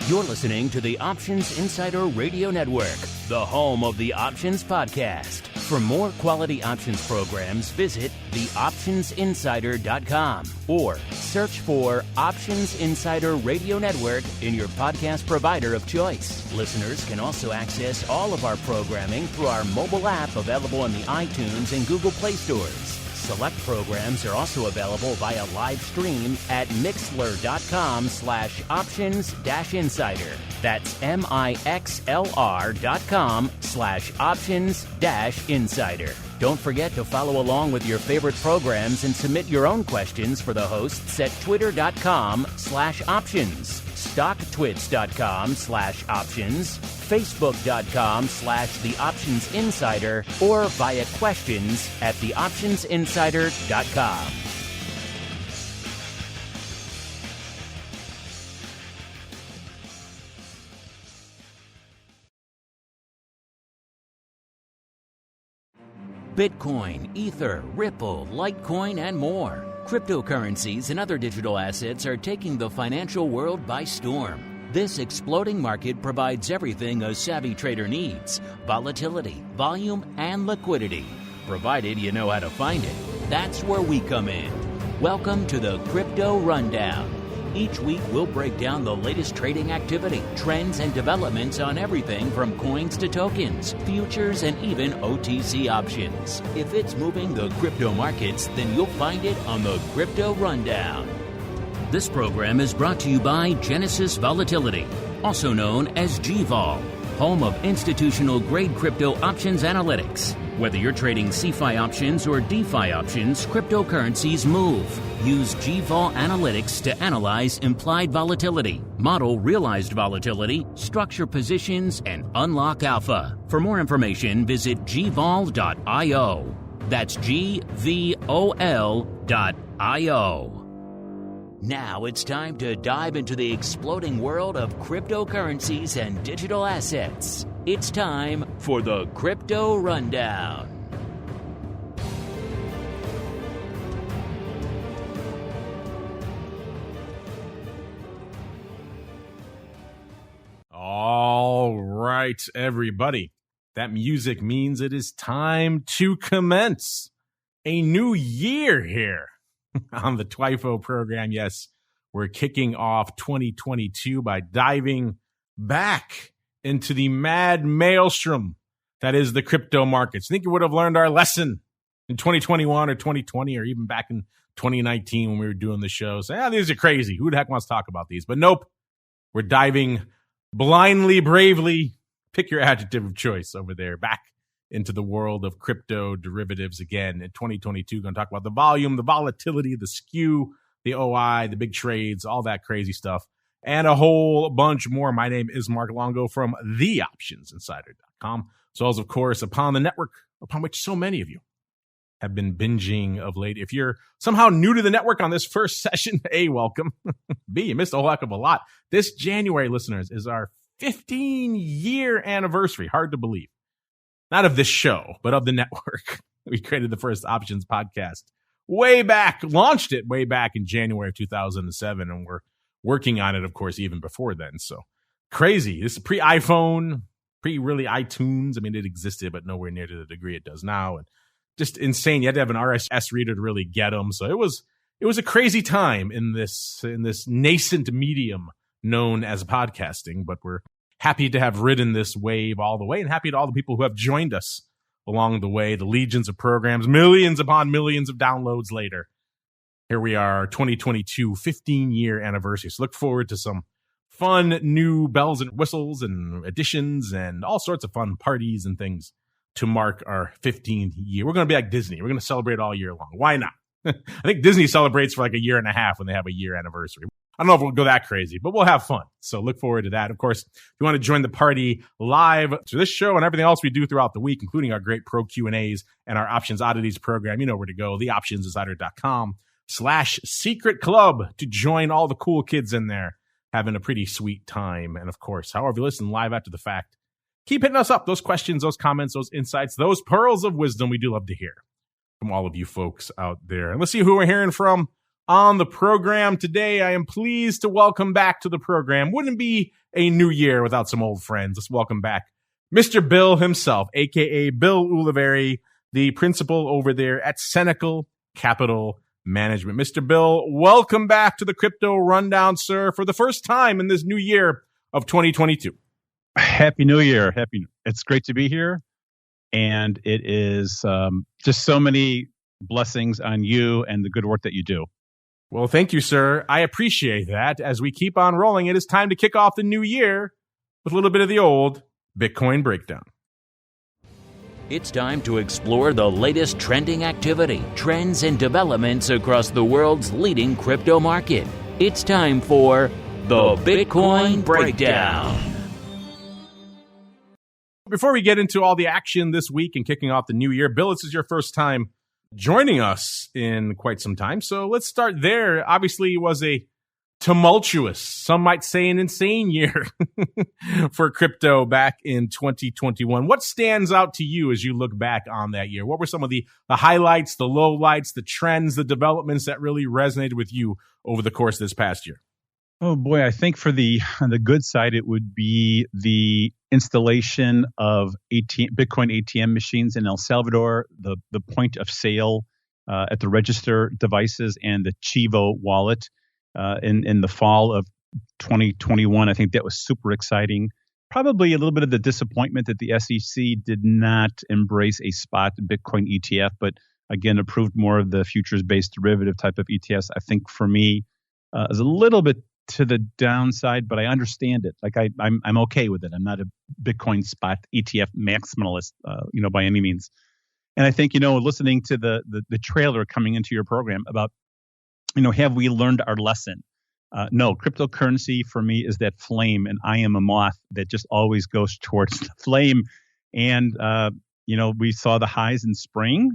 You're listening to the Options Insider Radio Network, the home of the Options Podcast. For more quality options programs, visit theoptionsinsider.com or search for Options Insider Radio Network in your podcast provider of choice. Listeners can also access all of our programming through our mobile app available in the iTunes and Google Play stores. Select programs are also available via live stream at mixlr.com/options-insider. That's mixlr.com/options-insider. Don't forget to follow along with your favorite programs and submit your own questions for the hosts at twitter.com/options, stocktwits.com/options, facebook.com/theoptionsinsider, or via questions at theoptionsinsider.com. Bitcoin, Ether, Ripple, Litecoin, and more. Cryptocurrencies and other digital assets are taking the financial world by storm. This exploding market provides everything a savvy trader needs: volatility, volume, and liquidity. Provided you know how to find it. That's where we come in. Welcome to the Crypto Rundown. Each week, we'll break down the latest trading activity, trends, and developments on everything from coins to tokens, futures, and even OTC options. If it's moving the crypto markets, then you'll find it on the Crypto Rundown. This program is brought to you by Genesis Volatility, also known as GVOL, home of institutional-grade crypto options analytics. Whether you're trading CeFi options or DeFi options, cryptocurrencies move. Use GVOL Analytics to analyze implied volatility, model realized volatility, structure positions, and unlock alpha. For more information, visit gvol.io. That's GVOL.io. Now it's time to dive into the exploding world of cryptocurrencies and digital assets. It's time for the Crypto Rundown. All right, everybody. That music means it is time to commence a new year here on the TWIFO program. Yes, we're kicking off 2022 by diving back into the mad maelstrom that is the crypto markets. Think we would have learned our lesson in 2021 or 2020 or even back in 2019 when we were doing the show. So, these are crazy. Who the heck wants to talk about these? But nope, we're diving blindly, bravely, pick your adjective of choice over there, back into the world of crypto derivatives again in 2022. Going to talk about the volume, the volatility, the SKEW, the OI, the big trades, all that crazy stuff, and a whole bunch more. My name is Mark Longo from theoptionsinsider.com. So, as of course, upon the network upon which so many of you have been binging of late. If you're somehow new to the network on this first session, A, welcome. B, you missed a whole heck of a lot. This January, listeners, is our 15-year anniversary. Hard to believe. Not of this show, but of the network. We created the first options podcast way back, launched it way back in January of 2007, and we're working on it, of course, even before then. So crazy. This is pre-iPhone, pre-really iTunes. I mean, it existed, but nowhere near to the degree it does now. And just insane. You had to have an RSS reader to really get them. So it was a crazy time in this nascent medium known as podcasting, but we're happy to have ridden this wave all the way, and happy to all the people who have joined us along the way, the legions of programs, millions upon millions of downloads later. Here we are, 2022, 15-year anniversary. So look forward to some fun new bells and whistles and additions and all sorts of fun parties and things to mark our 15th year. We're going to be like Disney. We're going to celebrate all year long. Why not? I think Disney celebrates for like a year and a half when they have a year anniversary. I don't know if we'll go that crazy, but we'll have fun. So look forward to that. Of course, if you want to join the party live to this show and everything else we do throughout the week, including our great pro Q&As and our Options Oddities program, you know where to go, theoptionsinsider.com/secret club to join all the cool kids in there having a pretty sweet time. And of course, however you listen live after the fact, keep hitting us up. Those questions, those comments, those insights, those pearls of wisdom we do love to hear from all of you folks out there. And let's see who we're hearing from on the program today. I am pleased to welcome back to the program. Wouldn't be a new year without some old friends. Let's welcome back Mr. Bill himself, a.k.a. Bill ULIVIERI, the principal over there at CENACLE Capital Management. Mr. Bill, welcome back to the Crypto Rundown, sir, for the first time in this new year of 2022. Happy New Year. It's great to be here. And it is just so many blessings on you and the good work that you do. Well, thank you, sir. I appreciate that. As we keep on rolling, it is time to kick off the new year with a little bit of the old Bitcoin breakdown. It's time to explore the latest trending activity, trends, and developments across the world's leading crypto market. It's time for the Bitcoin Breakdown. Before we get into all the action this week and kicking off the new year, Bill, this is your first time joining us in quite some time. So let's start there. Obviously, it was a tumultuous, some might say an insane year for crypto back in 2021. What stands out to you as you look back on that year? What were some of the highlights, the lowlights, the trends, the developments that really resonated with you over the course of this past year? Oh boy, I think on the good side, it would be the installation of Bitcoin ATM machines in El Salvador, the point of sale at the register devices, and the Chivo wallet in the fall of 2021. I think that was super exciting. Probably a little bit of the disappointment that the SEC did not embrace a spot Bitcoin ETF, but again, approved more of the futures-based derivative type of ETFs. I think for me, is a little bit to the downside, but I understand it. Like I'm okay with it. I'm not a Bitcoin spot ETF maximalist, by any means. And I think, listening to the trailer coming into your program about, have we learned our lesson? No, cryptocurrency for me is that flame, and I am a moth that just always goes towards the flame. And we saw the highs in spring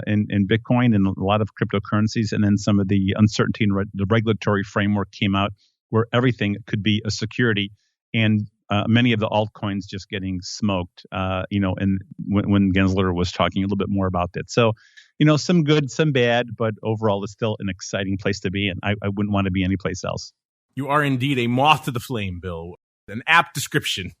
in Bitcoin and a lot of cryptocurrencies, and then some of the uncertainty in the regulatory framework came out, where everything could be a security, and many of the altcoins just getting smoked, and when Gensler was talking a little bit more about that. So, some good, some bad, but overall it's still an exciting place to be, and I wouldn't want to be anyplace else. You are indeed a moth to the flame, Bill. An apt description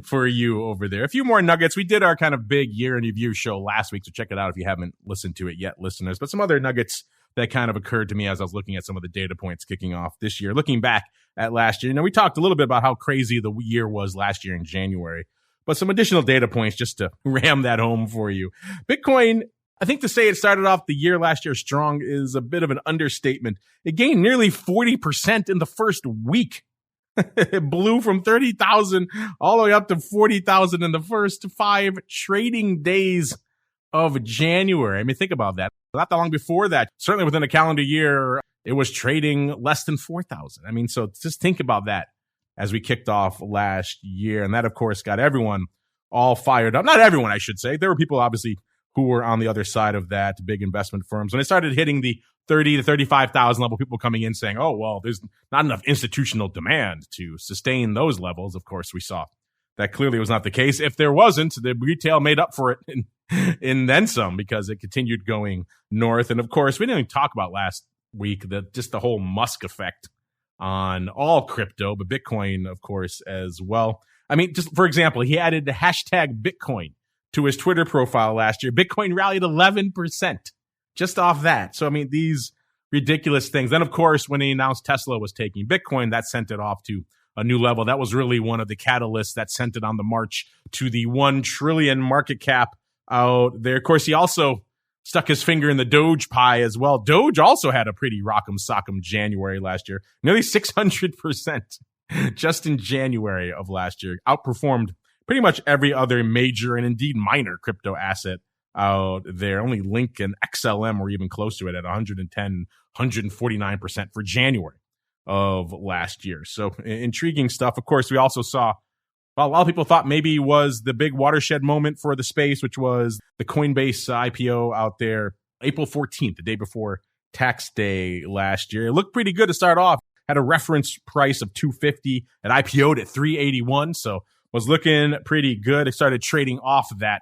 for you over there. A few more nuggets. We did our kind of big year in review show last week, so check it out if you haven't listened to it yet, listeners. But some other nuggets that kind of occurred to me as I was looking at some of the data points kicking off this year. Looking back at last year, we talked a little bit about how crazy the year was last year in January, but some additional data points just to ram that home for you. Bitcoin, I think to say it started off the year last year strong is a bit of an understatement. It gained nearly 40% in the first week. It blew from 30,000 all the way up to 40,000 in the first 5 trading days of January. I mean, think about that. Not that long before that, certainly within a calendar year, it was trading less than 4,000. I mean, so just think about that as we kicked off last year. And that, of course, got everyone all fired up. Not everyone, I should say. There were people, obviously, who were on the other side of that, big investment firms. When it started hitting the 30 to 35,000 level, people coming in saying, oh, well, there's not enough institutional demand to sustain those levels. Of course, we saw that clearly was not the case. If there wasn't, the retail made up for it in then some, because it continued going north. And of course, we didn't even talk about last week just the whole Musk effect on all crypto, but Bitcoin, of course, as well. I mean, just for example, he added the hashtag Bitcoin to his Twitter profile last year. Bitcoin rallied 11% just off that. So, I mean, these ridiculous things. Then, of course, when he announced Tesla was taking Bitcoin, that sent it off to a new level. That was really one of the catalysts that sent it on the march to the 1 trillion market cap out there. Of course, he also stuck his finger in the Doge pie as well. Doge also had a pretty rock'em sock'em January last year, nearly 600% just in January of last year. Outperformed pretty much every other major and indeed minor crypto asset out there. Only Link and XLM were even close to it at 110, 149% for January of last year. So intriguing stuff. Of course, we also saw, well, a lot of people thought maybe was the big watershed moment for the space, which was the Coinbase IPO out there April 14th, the day before tax day last year. It looked pretty good to start off. Had a reference price of $250. It IPO'd at $381, so was looking pretty good. It started trading off of that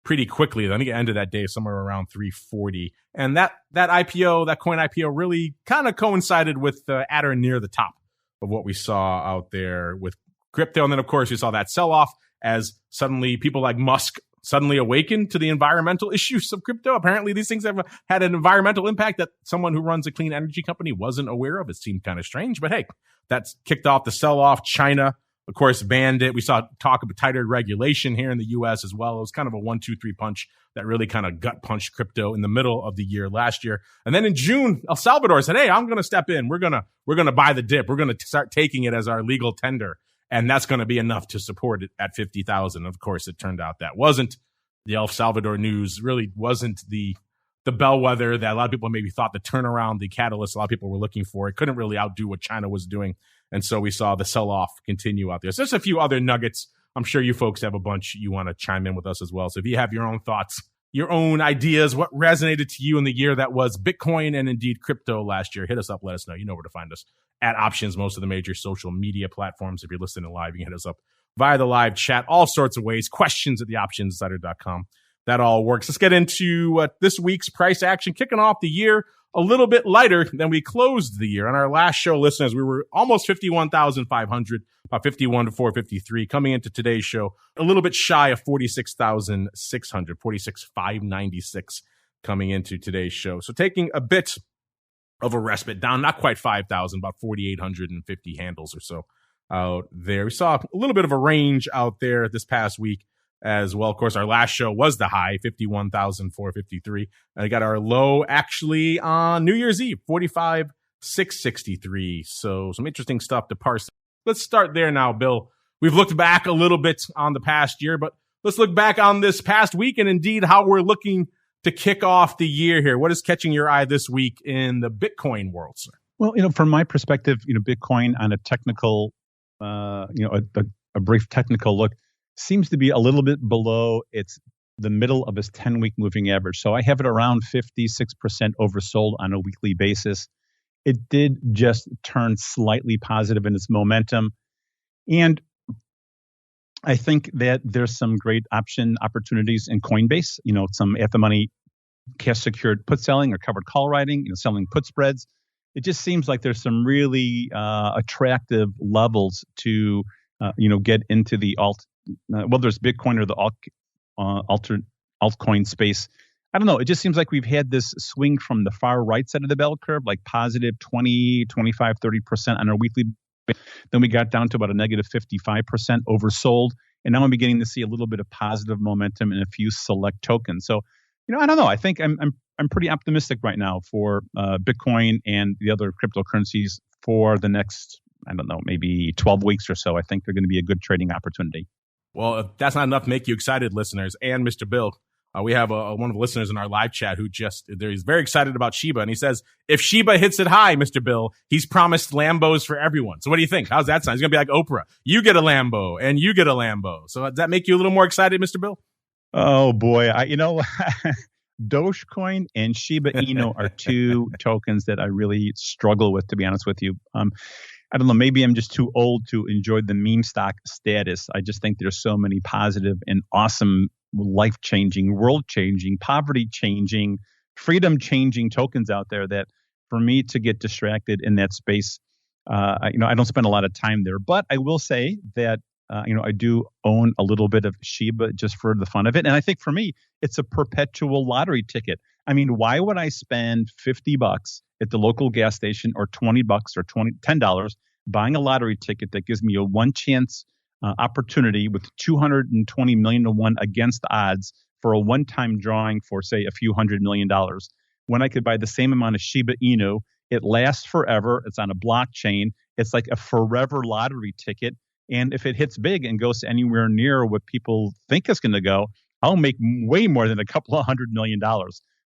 pretty quickly. I think it ended that day somewhere around 340. And that IPO, that coin IPO, really kind of coincided with at or near the top of what we saw out there with crypto. And then, of course, you saw that sell-off as suddenly people like Musk suddenly awakened to the environmental issues of crypto. Apparently, these things have had an environmental impact that someone who runs a clean energy company wasn't aware of. It seemed kind of strange, but hey, that's kicked off the sell-off. China, of course, banned it. We saw talk of a tighter regulation here in the U.S. as well. It was kind of a 1-2-3 punch that really kind of gut punched crypto in the middle of the year last year. And then in June, El Salvador said, "Hey, I'm going to step in. We're gonna buy the dip. We're going to start taking it as our legal tender, and that's going to be enough to support it at 50,000." Of course, it turned out that wasn't. The El Salvador news really wasn't the bellwether that a lot of people maybe thought, the turnaround, the catalyst a lot of people were looking for. It couldn't really outdo what China was doing. And so we saw the sell-off continue out there. So there's a few other nuggets. I'm sure you folks have a bunch you want to chime in with us as well. So if you have your own thoughts, your own ideas, what resonated to you in the year that was Bitcoin and indeed crypto last year, hit us up, let us know. You know where to find us at Options, most of the major social media platforms. If you're listening live, you can hit us up via the live chat, all sorts of ways, questions at theoptionsinsider.com. That all works. Let's get into this week's price action, kicking off the year a little bit lighter than we closed the year. On our last show, listeners, we were almost 51,500, about 51,453. Coming into today's show, a little bit shy of 46,600, 46,596 coming into today's show. So taking a bit of a respite down, not quite 5,000, about 4,850 handles or so out there. We saw a little bit of a range out there this past week as well. Of course, our last show was the high, 51,453. And I got our low actually on New Year's Eve, 45,663. So some interesting stuff to parse. Let's start there now, Bill. We've looked back a little bit on the past year, but let's look back on this past week and indeed how we're looking to kick off the year here. What is catching your eye this week in the Bitcoin world, sir? Well, from my perspective, Bitcoin on a technical, a brief technical look, seems to be a little bit below the middle of its 10-week moving average. So I have it around 56% oversold on a weekly basis. It did just turn slightly positive in its momentum. And I think that there's some great option opportunities in Coinbase, some at-the-money cash secured put selling or covered call writing, selling put spreads. It just seems like there's some really attractive levels to, get into the there's Bitcoin or the altcoin space. I don't know. It just seems like we've had this swing from the far right side of the bell curve, like positive 20, 25, 30% on our weekly. Then we got down to about a negative 55% oversold. And now I'm beginning to see a little bit of positive momentum in a few select tokens. So, I don't know. I think I'm pretty optimistic right now for Bitcoin and the other cryptocurrencies for the next, maybe 12 weeks or so. I think they're going to be a good trading opportunity. Well, if that's not enough to make you excited, listeners, and Mr. Bill, we have one of the listeners in our live chat who he's very excited about SHIBA. And he says, if SHIBA hits it high, Mr. Bill, he's promised Lambos for everyone. So what do you think? How's that sound? He's going to be like Oprah. You get a Lambo and you get a Lambo. So does that make you a little more excited, Mr. Bill? Oh, boy. Dogecoin and Shiba Inu are two tokens that I really struggle with, to be honest with you. I don't know, maybe I'm just too old to enjoy the meme stock status. I just think there's so many positive and awesome, life-changing, world-changing, poverty-changing, freedom-changing tokens out there that for me to get distracted in that space, I don't spend a lot of time there. But I will say that, I do own a little bit of Shiba just for the fun of it. And I think for me, it's a perpetual lottery ticket. I mean, why would I spend $50 at the local gas station or $20 or $10 buying a lottery ticket that gives me a one chance opportunity with 220 million to 1 against odds for a one-time drawing for, say, a few $100 million, when I could buy the same amount of Shiba Inu? It lasts forever. It's on a blockchain. It's like a forever lottery ticket. And if it hits big and goes anywhere near what people think it's going to go, I'll make way more than a couple of $100 million.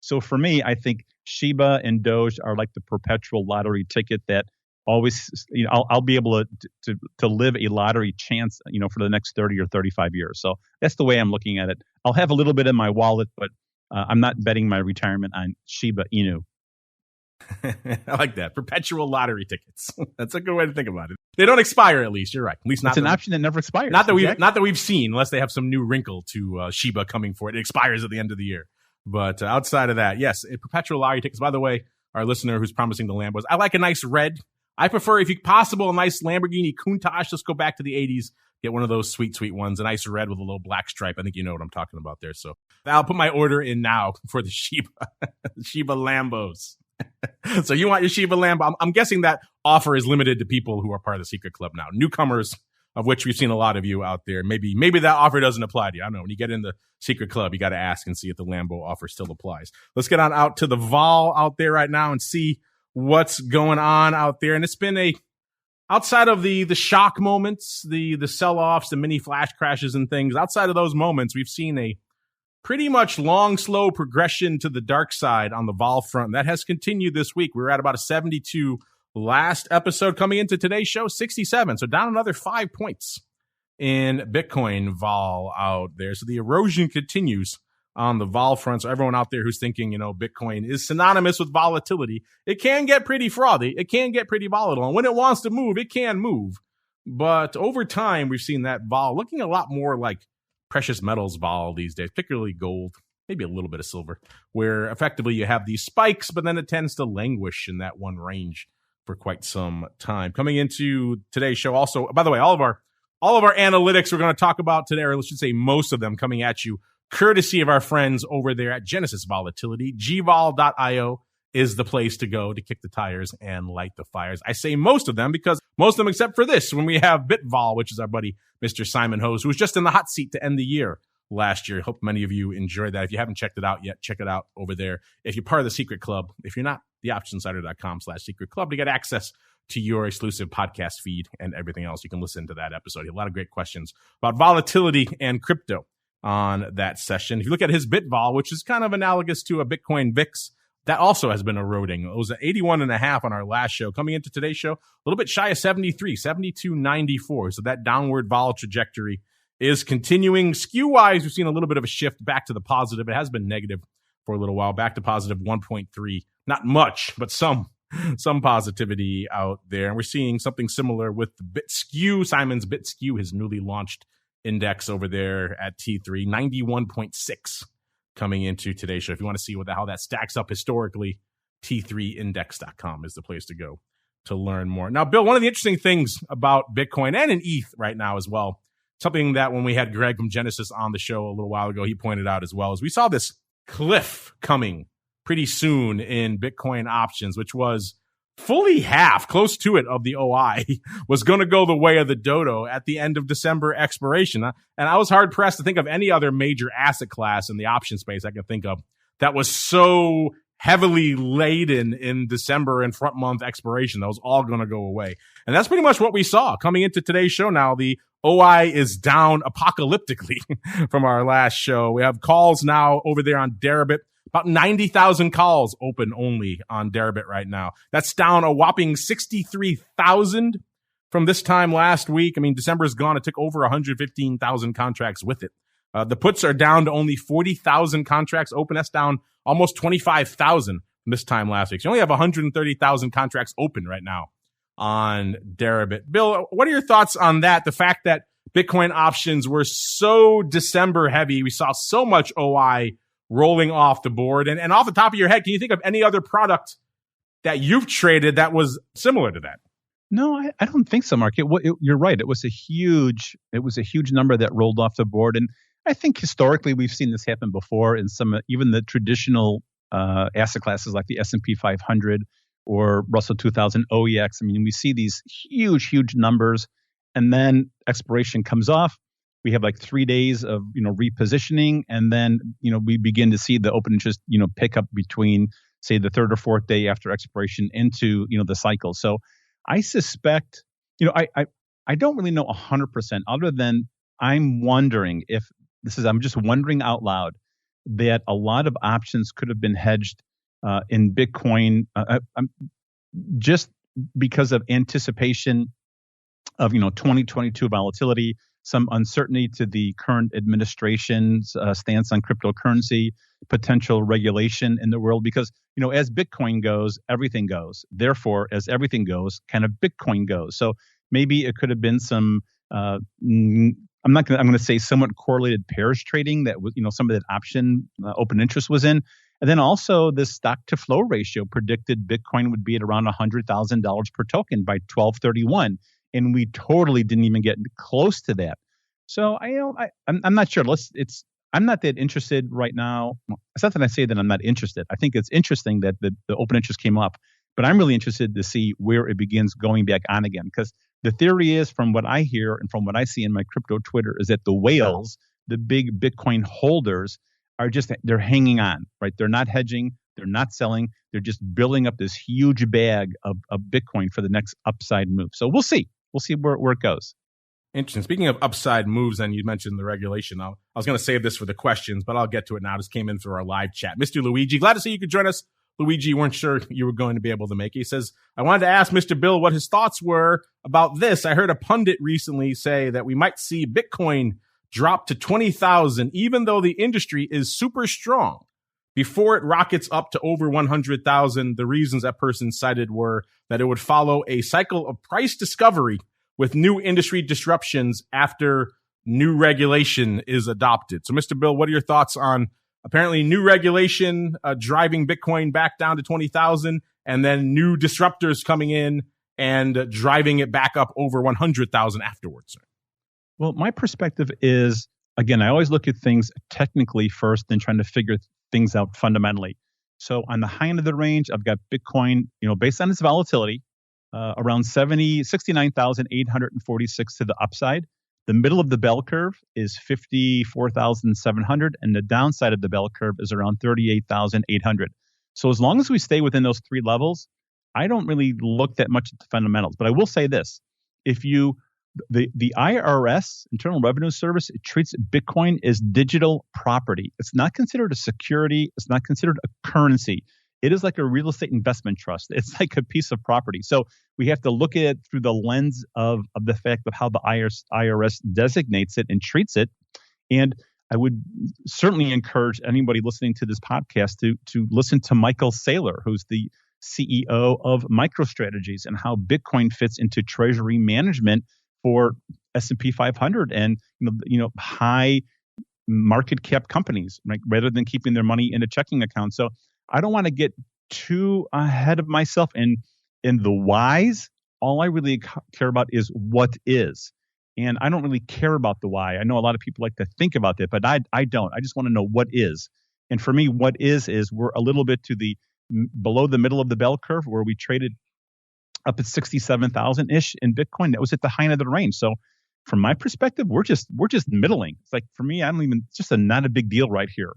So for me, I think Shiba and Doge are like the perpetual lottery ticket that always, I'll be able to live a lottery chance, for the next 30 or 35 years. So that's the way I'm looking at it. I'll have a little bit in my wallet, but I'm not betting my retirement on Shiba Inu. I like that. Perpetual lottery tickets. That's a good way to think about it. They don't expire, at least. You're right. At least not. It's an option that never expires. Not that we've seen, unless they have some new wrinkle to SHIBA coming for it. It expires at the end of the year. But outside of that, yes, perpetual lottery tickets. By the way, our listener who's promising the Lambos, I like a nice red. I prefer, if possible, a nice Lamborghini Countach. Let's go back to the 80s. Get one of those sweet, sweet ones. A nice red with a little black stripe. I think you know what I'm talking about there. So I'll put my order in now for the SHIBA Lambos. So you want your SHIBA Lambo. I'm guessing that offer is limited to people who are part of the secret club now. Newcomers, of which we've seen a lot of you out there. Maybe that offer doesn't apply to you. I don't know. When you get in the secret club, you got to ask and see if the Lambo offer still applies. Let's get on out to the vol out there right now and see what's going on out there. And it's been outside of the shock moments, the sell-offs, the mini flash crashes and things, outside of those moments, we've seen a pretty much long, slow progression to the dark side on the vol front. That has continued this week. We were at about a 72 last episode. Coming into today's show, 67. So down another 5 points in Bitcoin vol out there. So the erosion continues on the vol front. So everyone out there who's thinking, Bitcoin is synonymous with volatility, it can get pretty frothy. It can get pretty volatile. And when it wants to move, it can move. But over time, we've seen that vol looking a lot more like precious metals vol these days, particularly gold, maybe a little bit of silver, where effectively you have these spikes, but then it tends to languish in that one range for quite some time. Coming into today's show also, by the way, all of our analytics we're going to talk about today, or let's just say most of them, coming at you courtesy of our friends over there at Genesis Volatility. gvol.io is the place to go to kick the tires and light the fires. I say most of them because most of them, except for this, when we have BitVol, which is our buddy Mr. Simon Hose, who was just in the hot seat to end the year last year. Hope many of you enjoyed that. If you haven't checked it out yet, check it out over there. If you're part of the secret club, if you're not, theoptionsinsider.com/secret club to get access to your exclusive podcast feed and everything else. You can listen to that episode. A lot of great questions about volatility and crypto on that session. If you look at his BitVol, which is kind of analogous to a Bitcoin VIX, that also has been eroding. It was at 81.5 on our last show. Coming into today's show, a little bit shy of 73, 72.94. So that downward vol trajectory is continuing. SKEW-wise, we've seen a little bit of a shift back to the positive. It has been negative for a little while, back to positive 1.3. Not much, but some positivity out there. And we're seeing something similar with the BitSkew, Simon's BitSkew, his newly launched index over there at T3, 91.6 coming into today's show. If you want to see how that stacks up historically, T3index.com is the place to go to learn more. Now, Bill, one of the interesting things about Bitcoin and in ETH right now as well, something that when we had Greg from Genesis on the show a little while ago, he pointed out as well, is we saw this cliff coming pretty soon in Bitcoin options, which was fully half, close to it, of the OI was going to go the way of the dodo at the end of December expiration. And I was hard pressed to think of any other major asset class in the option space I can think of that was so heavily laden in December and front month expiration. That was all going to go away. And that's pretty much what we saw coming into today's show. Now the OI is down apocalyptically from our last show. We have calls now over there on Deribit. About 90,000 calls open only on Deribit right now. That's down a whopping 63,000 from this time last week. I mean, December's gone. It took over 115,000 contracts with it. The puts are down to only 40,000 contracts open. That's down almost 25,000 from this time last week. So you only have 130,000 contracts open right now on Deribit. Bill, what are your thoughts on that? The fact that Bitcoin options were so December heavy. We saw so much OI rolling off the board. And off the top of your head, can you think of any other product that you've traded that was similar to that? No, I don't think so, Mark. You're right. It was a huge number that rolled off the board. And I think historically we've seen this happen before in some, even the traditional asset classes like the S&P 500 or Russell 2000 OEX. I mean, we see these huge numbers, and then expiration comes off. We have like 3 days of, repositioning, and then, we begin to see the open interest, pick up between, say, the third or fourth day after expiration into, the cycle. So I suspect, I don't really know 100%, other than I'm wondering if I'm just wondering out loud that a lot of options could have been hedged in Bitcoin just because of anticipation of, 2022 volatility. some uncertainty to the current administration's stance on cryptocurrency, potential regulation in the world, because, as Bitcoin goes, everything goes. Therefore, as everything goes, kind of Bitcoin goes. So maybe it could have been some, I'm going to say somewhat correlated pairs trading that was, some of that option open interest was in. And then also the stock to flow ratio predicted Bitcoin would be at around $100,000 per token by 12/31. And we totally didn't even get close to that. So I'm not sure. I'm not that interested right now. It's not that I say that I'm not interested. I think it's interesting that the open interest came up, but I'm really interested to see where it begins going back on again. Because the theory is, from what I hear and from what I see in my crypto Twitter, is that the whales, the big Bitcoin holders, they're hanging on, right? They're not hedging. They're not selling. They're just building up this huge bag of Bitcoin for the next upside move. So we'll see. We'll see where it goes. Interesting. Speaking of upside moves, and you mentioned the regulation. I was going to save this for the questions, but I'll get to it now. This came in through our live chat. Mr. Luigi, glad to see you could join us. Luigi, weren't sure you were going to be able to make it. He says, I wanted to ask Mr. Bill what his thoughts were about this. I heard a pundit recently say that we might see Bitcoin drop to 20,000, even though the industry is super strong, before it rockets up to over 100,000. The reasons that person cited were that it would follow a cycle of price discovery with new industry disruptions after new regulation is adopted. So, Mr. Bill, what are your thoughts on apparently new regulation driving Bitcoin back down to 20,000, and then new disruptors coming in and driving it back up over 100,000 afterwards? Well, my perspective is, again, I always look at things technically first, then trying to figure things out fundamentally. So on the high end of the range, I've got Bitcoin, based on its volatility, around 69,846 to the upside. The middle of the bell curve is 54,700, and the downside of the bell curve is around 38,800. So as long as we stay within those three levels, I don't really look that much at the fundamentals. But I will say this: the IRS, Internal Revenue Service, it treats Bitcoin as digital property. It's not considered a security. It's not considered a currency. It is like a real estate investment trust. It's like a piece of property. So we have to look at it through the lens of the fact of how the IRS designates it and treats it. And I would certainly encourage anybody listening to this podcast to listen to Michael Saylor, who's the CEO of MicroStrategies, and how Bitcoin fits into treasury management for S&P 500 and high market cap companies, right, rather than keeping their money in a checking account. So I don't want to get too ahead of myself in the whys. All I really care about is what is. And I don't really care about the why. I know a lot of people like to think about that, but I don't. I just want to know what is. And for me, what is we're a little bit to the below the middle of the bell curve, where we traded up at 67,000-ish in Bitcoin. That was at the high end of the range. So from my perspective, we're just middling. It's like, for me, it's just not a big deal right here.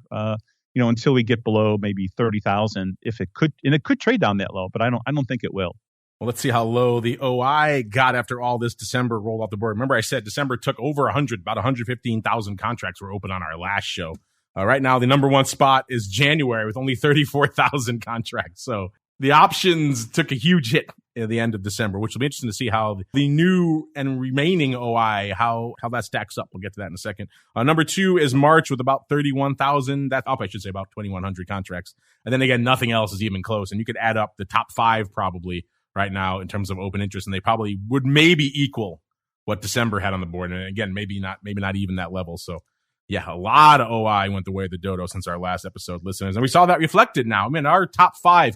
Until we get below maybe 30,000, if it could, and it could trade down that low, but I don't think it will. Well, let's see how low the OI got after all this December rolled off the board. Remember, I said December took over about 115,000 contracts were open on our last show. Right now, the number one spot is January with only 34,000 contracts. So the options took a huge hit at the end of December, which will be interesting to see how the new and remaining OI, how that stacks up. We'll get to that in a second. Number two is March with about 31,000. That's up, I should say, about 2,100 contracts. And then again, nothing else is even close. And you could add up the top five probably right now in terms of open interest, and they probably would maybe equal what December had on the board. And again, maybe not even that level. So yeah, a lot of OI went the way of the dodo since our last episode, listeners. And we saw that reflected now. I mean, our top five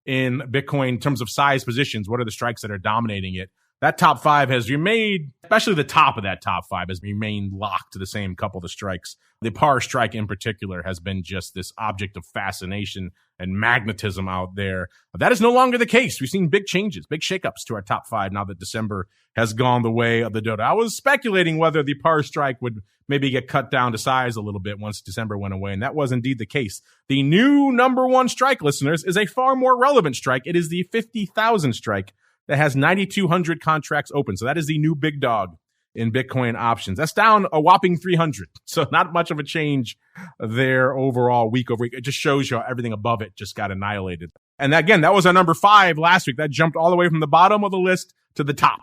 in Bitcoin in terms of size positions, what are the strikes that are dominating it? That top five has remained, especially the top of that top five, has remained locked to the same couple of strikes. The par strike in particular has been just this object of fascination and magnetism out there. That is no longer the case. We've seen big changes, big shakeups to our top five now that December has gone the way of the dodo. I was speculating whether the par strike would maybe get cut down to size a little bit once December went away, and that was indeed the case. The new number one strike, listeners, is a far more relevant strike. It is the 50,000 strike that has 9,200 contracts open. So that is the new big dog in Bitcoin options. That's down a whopping 300. So not much of a change there overall week over week. It just shows you how everything above it just got annihilated. And again, that was our number five last week. That jumped all the way from the bottom of the list to the top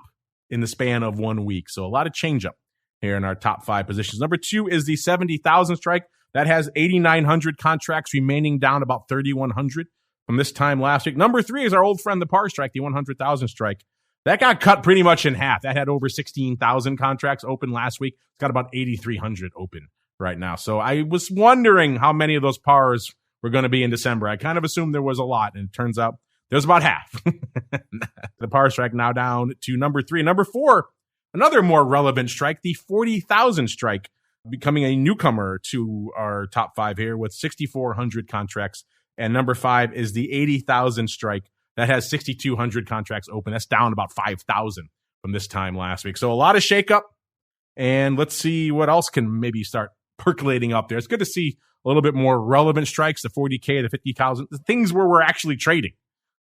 in the span of 1 week. So a lot of change up here in our top 5 positions. Number 2 is the 70,000 strike. That has 8,900 contracts remaining, down about 3,100 from this time last week. Number 3 is our old friend, the par strike, the 100,000 strike. That got cut pretty much in half. That had over 16,000 contracts open last week. It's got about 8,300 open right now. So I was wondering how many of those pars were going to be in December. I kind of assumed there was a lot, and it turns out there's about half. The par strike now down to number 3. Number 4, another more relevant strike, the 40,000 strike, becoming a newcomer to our top 5 here with 6,400 contracts. And number 5 is the 80,000 strike. That has 6,200 contracts open. That's down about 5,000 from this time last week. So a lot of shakeup. And let's see what else can maybe start percolating up there. It's good to see a little bit more relevant strikes, the 40K, the 50,000, the things where we're actually trading.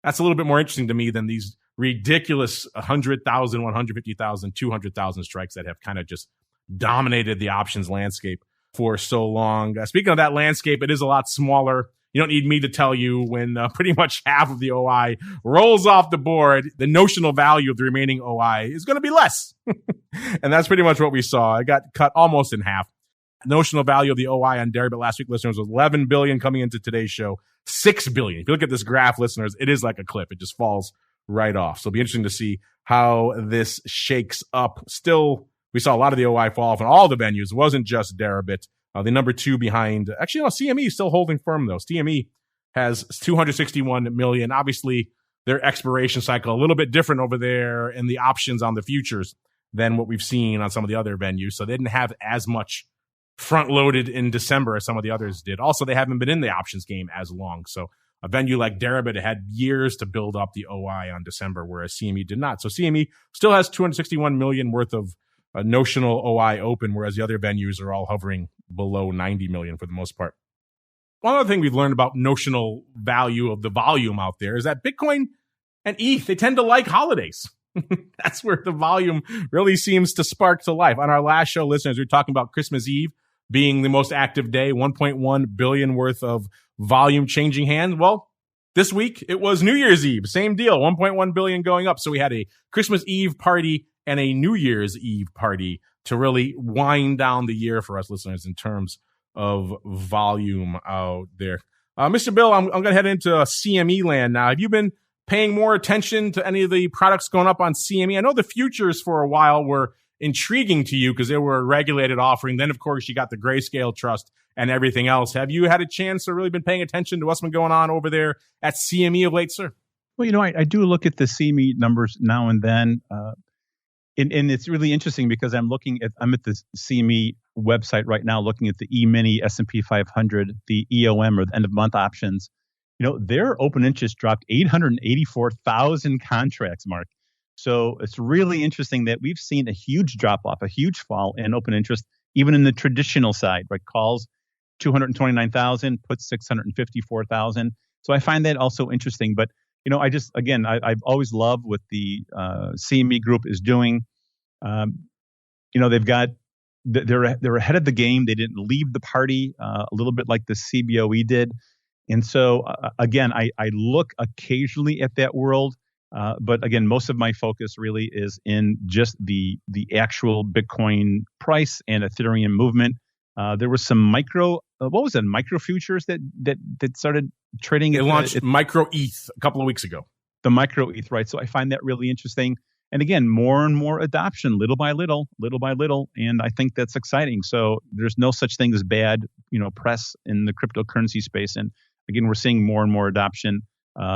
That's a little bit more interesting to me than these ridiculous 100,000, 150,000, 200,000 strikes that have kind of just dominated the options landscape for so long. Speaking of that landscape, it is a lot smaller. You don't need me to tell you when pretty much half of the OI rolls off the board, the notional value of the remaining OI is going to be less. And that's pretty much what we saw. It got cut almost in half. Notional value of the OI on Deribit last week, listeners, was $11 billion coming into today's show. $6 billion. If you look at this graph, listeners, it is like a cliff. It just falls right off. So it'll be interesting to see how this shakes up. Still, we saw a lot of the OI fall off in all the venues. It wasn't just Deribit. The number 2 behind, actually, no, CME is still holding firm, though. CME has 261 million. Obviously, their expiration cycle a little bit different over there in the options on the futures than what we've seen on some of the other venues. So they didn't have as much front-loaded in December as some of the others did. Also, they haven't been in the options game as long. So a venue like Deribit had years to build up the OI on December, whereas CME did not. So CME still has 261 million worth of notional OI open, whereas the other venues are all hovering below 90 million for the most part. One other thing we've learned about notional value of the volume out there is that Bitcoin and ETH, they tend to like holidays. That's where the volume really seems to spark to life. On our last show, listeners, we were talking about Christmas Eve being the most active day, 1.1 billion worth of volume changing hands. Well, this week it was New Year's Eve. Same deal, 1.1 billion going up. So we had a Christmas Eve party and a New Year's Eve party to really wind down the year for us listeners in terms of volume out there. Mr. Bill, I'm going to head into CME land now. Have you been paying more attention to any of the products going up on CME? I know the futures for a while were intriguing to you because they were a regulated offering. Then, of course, you got the Grayscale Trust and everything else. Have you had a chance to really been paying attention to what's been going on over there at CME of late, sir? Well, I do look at the CME numbers now and then. And it's really interesting because I'm at the CME website right now looking at the E-mini S&P 500, the EOM or the end of month options. Their open interest dropped 884,000 contracts, Mark. So it's really interesting that we've seen a huge drop off, a huge fall in open interest, even in the traditional side, right? Calls 229,000, puts 654,000. So I find that also interesting. But I've always loved what the CME group is doing. They've got they're ahead of the game. They didn't leave the party a little bit like the CBOE did. And so again, I look occasionally at that world, but again, most of my focus really is in just the actual Bitcoin price and Ethereum movement. There was some micro futures that started trading. They launched micro ETH a couple of weeks ago. The micro ETH, right? So I find that really interesting. And again, more and more adoption, little by little, and I think that's exciting. So there's no such thing as bad, press in the cryptocurrency space. And again, we're seeing more and more adoption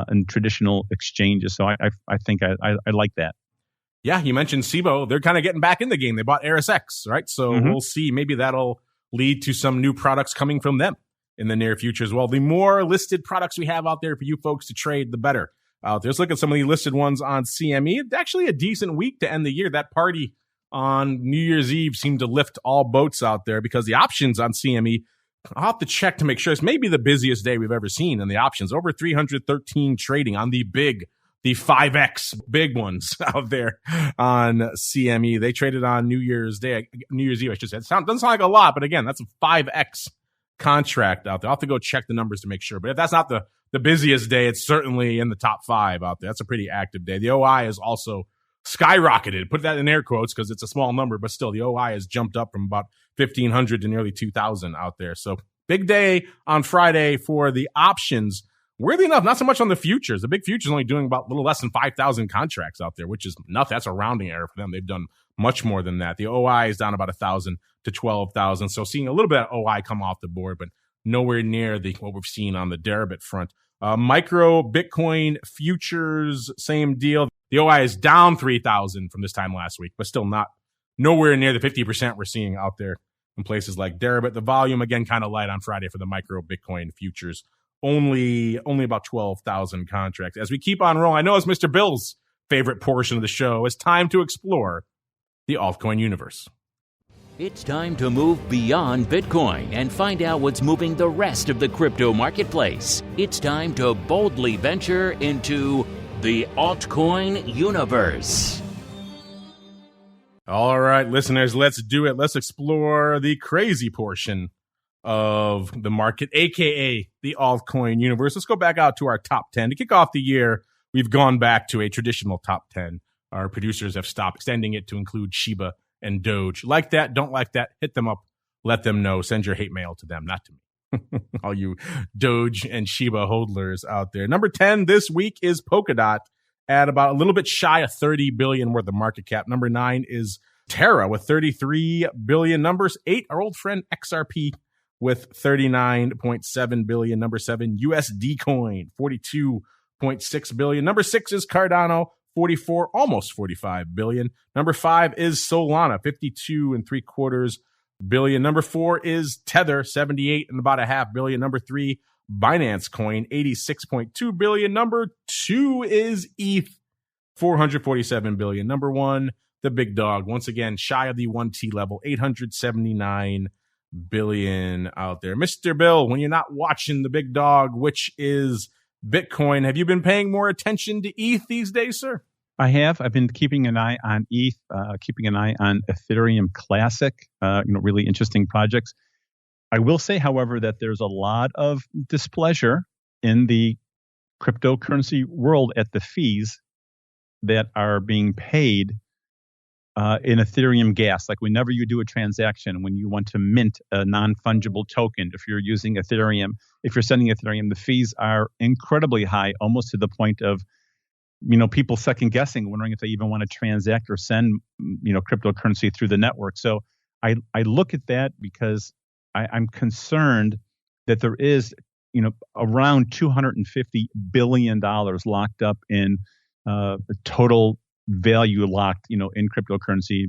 in traditional exchanges. So I think I like that. Yeah, you mentioned SIBO. They're kind of getting back in the game. They bought ErisX, right? So we'll see. Maybe that'll lead to some new products coming from them in the near future as well. The more listed products we have out there for you folks to trade, the better out there. Let's look at some of the listed ones on CME. It's actually a decent week to end the year. That party on New Year's Eve seemed to lift all boats out there because the options on CME, I'll have to check to make sure. It's maybe the busiest day we've ever seen in the options. Over 313 trading on the 5X big ones out there on CME. They traded on New Year's Eve, I should say. It doesn't sound like a lot, but again, that's a 5X contract out there. I'll have to go check the numbers to make sure. But if that's not the busiest day, it's certainly in the top 5 out there. That's a pretty active day. The OI is also skyrocketed. Put that in air quotes because it's a small number, but still the OI has jumped up from about 1,500 to nearly 2,000 out there. So big day on Friday for the options. Weirdly enough, not so much on the futures. The big futures only doing about a little less than 5,000 contracts out there, which is nothing. That's a rounding error for them. They've done much more than that. The OI is down about 1,000 to 12,000. So seeing a little bit of OI come off the board, but nowhere near what we've seen on the deribit front. Micro Bitcoin futures, same deal. The OI is down 3,000 from this time last week, but still nowhere near the 50% we're seeing out there in places like deribit. The volume, again, kind of light on Friday for the Micro Bitcoin futures. Only about 12,000 contracts. As we keep on rolling, I know it's Mr. Bill's favorite portion of the show. It's time to explore the altcoin universe. It's time to move beyond Bitcoin and find out what's moving the rest of the crypto marketplace. It's time to boldly venture into the altcoin universe. All right, listeners, let's do it. Let's explore the crazy portion of the market, aka the altcoin universe. Let's go back out to our top 10. To kick off the year, we've gone back to a traditional top 10. Our producers have stopped extending it to include SHIBA and Doge. Like that, don't like that, hit them up, let them know, send your hate mail to them, not to me. All you Doge and SHIBA hodlers out there. Number 10 this week is Polkadot at about a little bit shy of 30 billion worth of market cap. Number 9 is Terra with 33 billion. Numbers 8, our old friend XRP with 39.7 billion. Number 7, USD Coin, 42.6 billion. Number 6 is Cardano, 44, almost 45 billion. Number 5 is Solana, 52.75 billion. Number 4 is Tether, 78 and about a half billion. Number 3, Binance Coin, 86.2 billion. Number 2 is ETH, 447 billion. Number 1, the big dog, once again, shy of the 1T level, 879 billion out there. Mr. Bill, when you're not watching the big dog, which is Bitcoin, have you been paying more attention to ETH these days, sir? I have. I've been keeping an eye on ETH, keeping an eye on Ethereum Classic, really interesting projects. I will say, however, that there's a lot of displeasure in the cryptocurrency world at the fees that are being paid in Ethereum gas. Like whenever you do a transaction, when you want to mint a non-fungible token, if you're using Ethereum, if you're sending Ethereum, the fees are incredibly high, almost to the point of, people second guessing, wondering if they even want to transact or send, cryptocurrency through the network. So I look at that because I'm concerned that there is, around $250 billion locked up in total value locked, in cryptocurrency,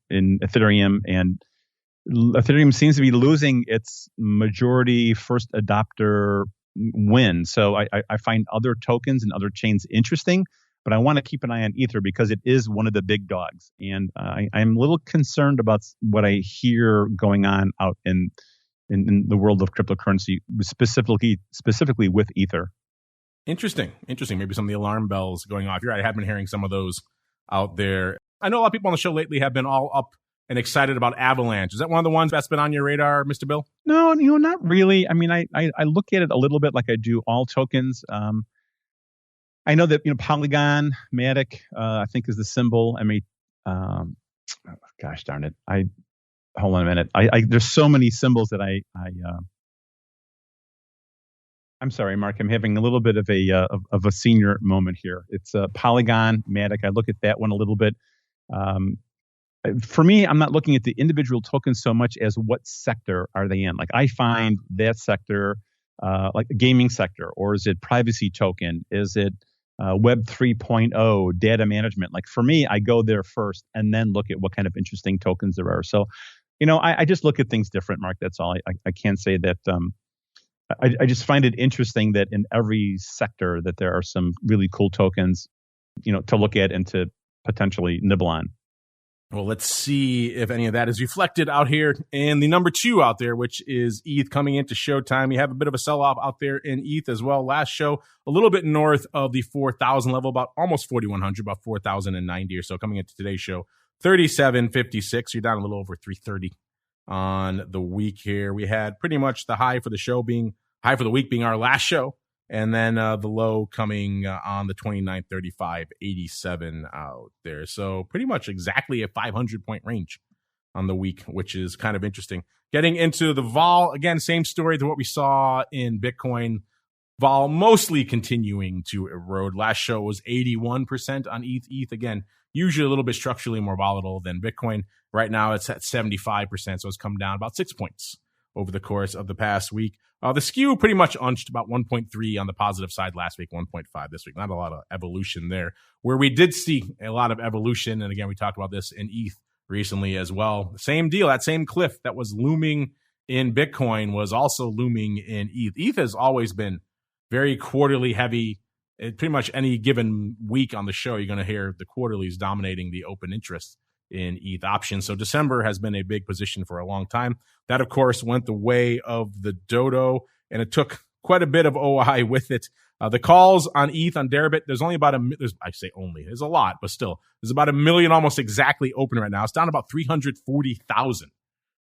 in Ethereum, and Ethereum seems to be losing its majority first adopter win. So I find other tokens and other chains interesting, but I want to keep an eye on Ether because it is one of the big dogs, and I'm a little concerned about what I hear going on out in the world of cryptocurrency, specifically with Ether. Interesting. Maybe some of the alarm bells going off. You're right. I have been hearing some of those out there. I know a lot of people on the show lately have been all up and excited about Avalanche. Is that one of the ones that's been on your radar, Mr. Bill? No, not really. I mean, I look at it a little bit like I do all tokens. I know that, Polygon, Matic, I think is the symbol. I mean, gosh darn it. Hold on a minute. There's so many symbols that I'm sorry, Mark. I'm having a little bit of a senior moment here. It's Polygon, Matic. I look at that one a little bit. For me, I'm not looking at the individual tokens so much as what sector are they in. Like I find that sector, like the gaming sector, or is it privacy token? Is it Web 3.0 data management? Like for me, I go there first and then look at what kind of interesting tokens there are. So, I just look at things different, Mark. That's all. I can't say that. I just find it interesting that in every sector that there are some really cool tokens, to look at and to potentially nibble on. Well, let's see if any of that is reflected out here in the number 2 out there, which is ETH coming into showtime. You have a bit of a sell-off out there in ETH as well. Last show, a little bit north of the 4,000 level, about almost 4,100, about 4,090 or so. Coming into today's show, 37.56. You're down a little over 330 on the week here. We had pretty much the high for the week being our last show And then the low coming on the 29th, 35.87 out there. So pretty much exactly a 500-point range on the week, which is kind of interesting. Getting into the vol, again, same story to what we saw in Bitcoin. Vol mostly continuing to erode. Last show was 81% on ETH. ETH, again, usually a little bit structurally more volatile than Bitcoin. Right now it's at 75%, so it's come down about 6 points over the course of the past week. The SKEW pretty much unched about 1.3 on the positive side last week, 1.5 this week. Not a lot of evolution there. Where we did see a lot of evolution, and again, we talked about this in ETH recently as well. Same deal, that same cliff that was looming in Bitcoin was also looming in ETH. ETH has always been very quarterly heavy. Pretty much any given week on the show, you're going to hear the quarterlies dominating the open interest in ETH options. So December has been a big position for a long time. That, of course, went the way of the dodo, and it took quite a bit of OI with it. The calls on ETH on Deribit, there's only about there's a lot, but still, there's about 1 million almost exactly open right now. It's down about 340,000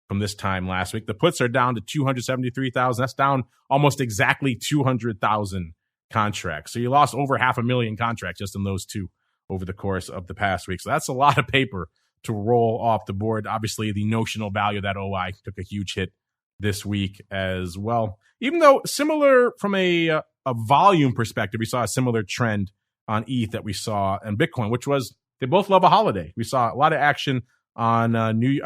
from this time last week. The puts are down to 273,000. That's down almost exactly 200,000 contracts. So you lost over 500,000 contracts just in those two over the course of the past week. So that's a lot of paper to roll off the board. Obviously, the notional value of that OI took a huge hit this week as well. Even though similar from a volume perspective, we saw a similar trend on ETH that we saw in Bitcoin, which was they both love a holiday. We saw a lot of action on